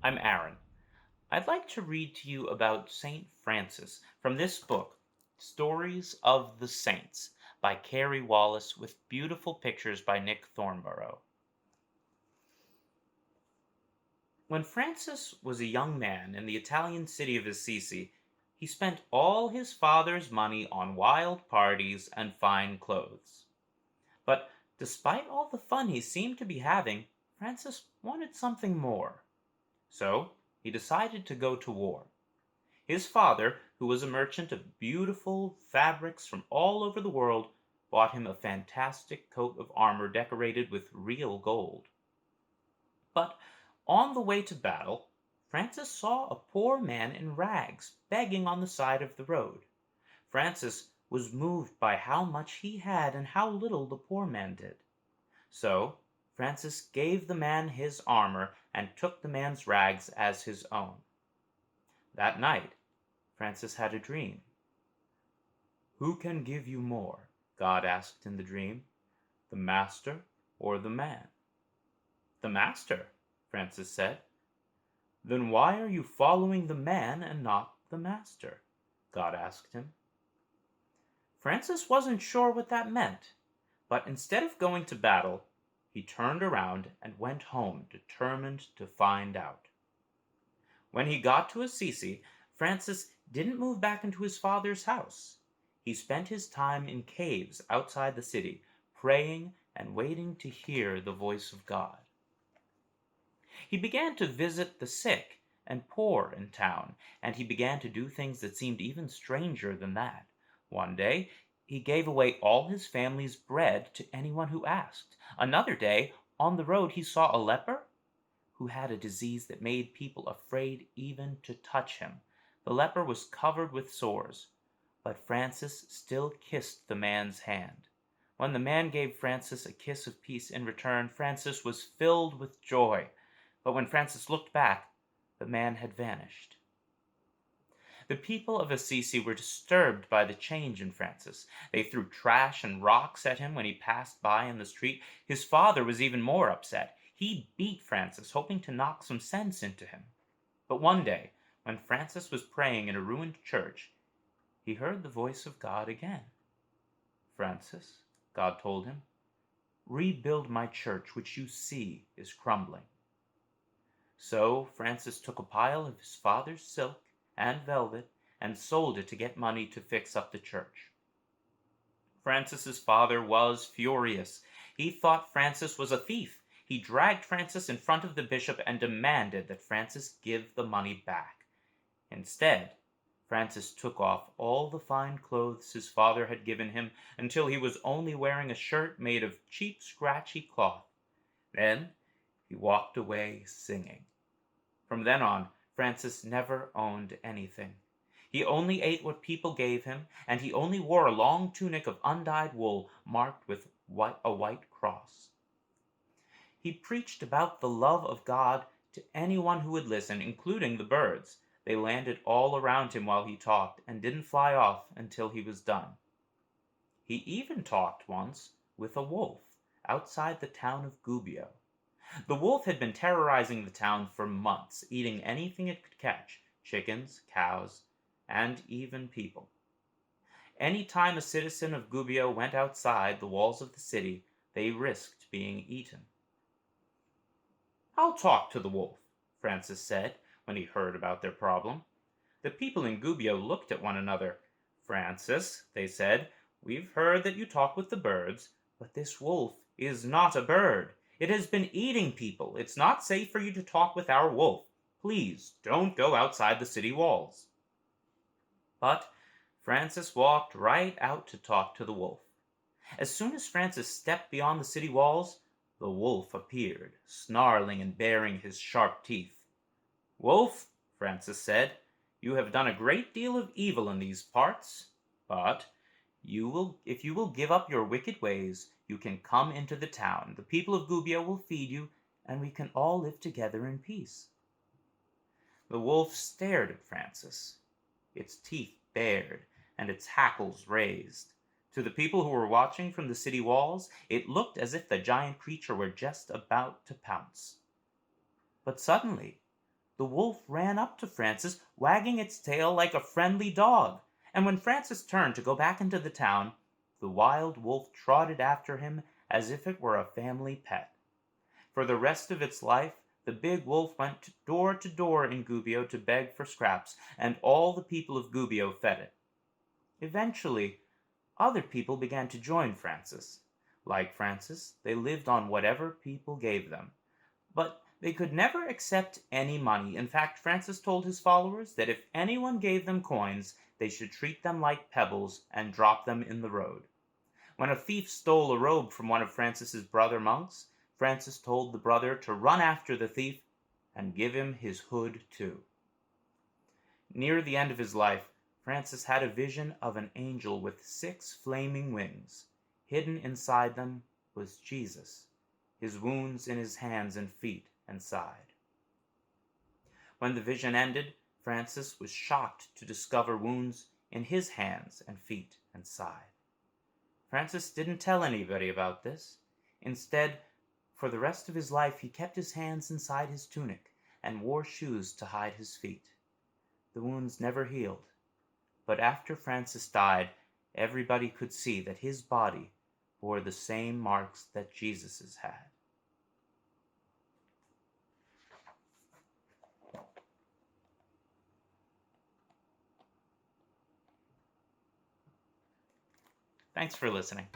I'm Aaron. I'd like to read to you about St. Francis from this book, Stories of the Saints, by Carrie Wallace, with beautiful pictures by Nick Thornborough. When Francis was a young man in the Italian city of Assisi, he spent all his father's money on wild parties and fine clothes. But despite all the fun he seemed to be having, Francis wanted something more. So he decided to go to war. His father, who was a merchant of beautiful fabrics from all over the world, bought him a fantastic coat of armor decorated with real gold. But on the way to battle, Francis saw a poor man in rags begging on the side of the road. Francis was moved by how much he had and how little the poor man did. So Francis gave the man his armor and took the man's rags as his own. That night Francis had a dream. "Who can give you more?" God asked in the dream. "The master or the man?" "The master," Francis said. "Then why are you following the man and not the master?" God asked him. Francis wasn't sure what that meant, but instead of going to battle, he turned around and went home determined to find out. When he got to Assisi, Francis didn't move back into his father's house. He spent his time in caves outside the city, praying and waiting to hear the voice of God. He began to visit the sick and poor in town, and he began to do things that seemed even stranger than that. One day, he gave away all his family's bread to anyone who asked. Another day, on the road, he saw a leper who had a disease that made people afraid even to touch him. The leper was covered with sores, but Francis still kissed the man's hand. When the man gave Francis a kiss of peace in return, Francis was filled with joy. But when Francis looked back, the man had vanished. The people of Assisi were disturbed by the change in Francis. They threw trash and rocks at him when he passed by in the street. His father was even more upset. He beat Francis, hoping to knock some sense into him. But one day, when Francis was praying in a ruined church, he heard the voice of God again. "Francis," God told him, "rebuild my church, which you see is crumbling." So Francis took a pile of his father's silk and velvet and sold it to get money to fix up the church. Francis's father was furious. He thought Francis was a thief. He dragged Francis in front of the bishop and demanded that Francis give the money back. Instead, Francis took off all the fine clothes his father had given him until he was only wearing a shirt made of cheap, scratchy cloth. Then he walked away singing. From then on, Francis never owned anything. He only ate what people gave him, and he only wore a long tunic of undyed wool marked with a white cross. He preached about the love of God to anyone who would listen, including the birds. They landed all around him while he talked and didn't fly off until he was done. He even talked once with a wolf outside the town of Gubbio. The wolf had been terrorizing the town for months, eating anything it could catch: chickens, cows, and even people. Any time a citizen of Gubbio went outside the walls of the city, they risked being eaten. "I'll talk to the wolf," Francis said when he heard about their problem. The people in Gubbio looked at one another. "Francis," they said, "we've heard that you talk with the birds, but this wolf is not a bird. It has been eating people. It's not safe for you to talk with our wolf. Please don't go outside the city walls." But Francis walked right out to talk to the wolf. As soon as Francis stepped beyond the city walls, the wolf appeared, snarling and baring his sharp teeth. "Wolf," Francis said, "you have done a great deal of evil in these parts, but if you will give up your wicked ways, you can come into the town. The people of Gubbio will feed you, and we can all live together in peace." The wolf stared at Francis, its teeth bared and its hackles raised. To the people who were watching from the city walls, it looked as if the giant creature were just about to pounce. But suddenly, The wolf ran up to Francis, wagging its tail like a friendly dog, and when Francis turned to go back into the town, the wild wolf trotted after him as if it were a family pet. For the rest of its life, the big wolf went to door in Gubbio to beg for scraps, and all the people of Gubbio fed it. Eventually, other people began to join Francis. Like Francis, they lived on whatever people gave them. But they could never accept any money. In fact, Francis told his followers that if anyone gave them coins, they should treat them like pebbles and drop them in the road. When a thief stole a robe from one of Francis's brother monks, Francis told the brother to run after the thief and give him his hood too. Near the end of his life, Francis had a vision of an angel with 6 flaming wings. Hidden inside them was Jesus, his wounds in his hands and feet and side. When the vision ended, Francis was shocked to discover wounds in his hands and feet and side. Francis didn't tell anybody about this. Instead, for the rest of his life, he kept his hands inside his tunic and wore shoes to hide his feet. The wounds never healed, but after Francis died, everybody could see that his body bore the same marks that Jesus's had. Thanks for listening.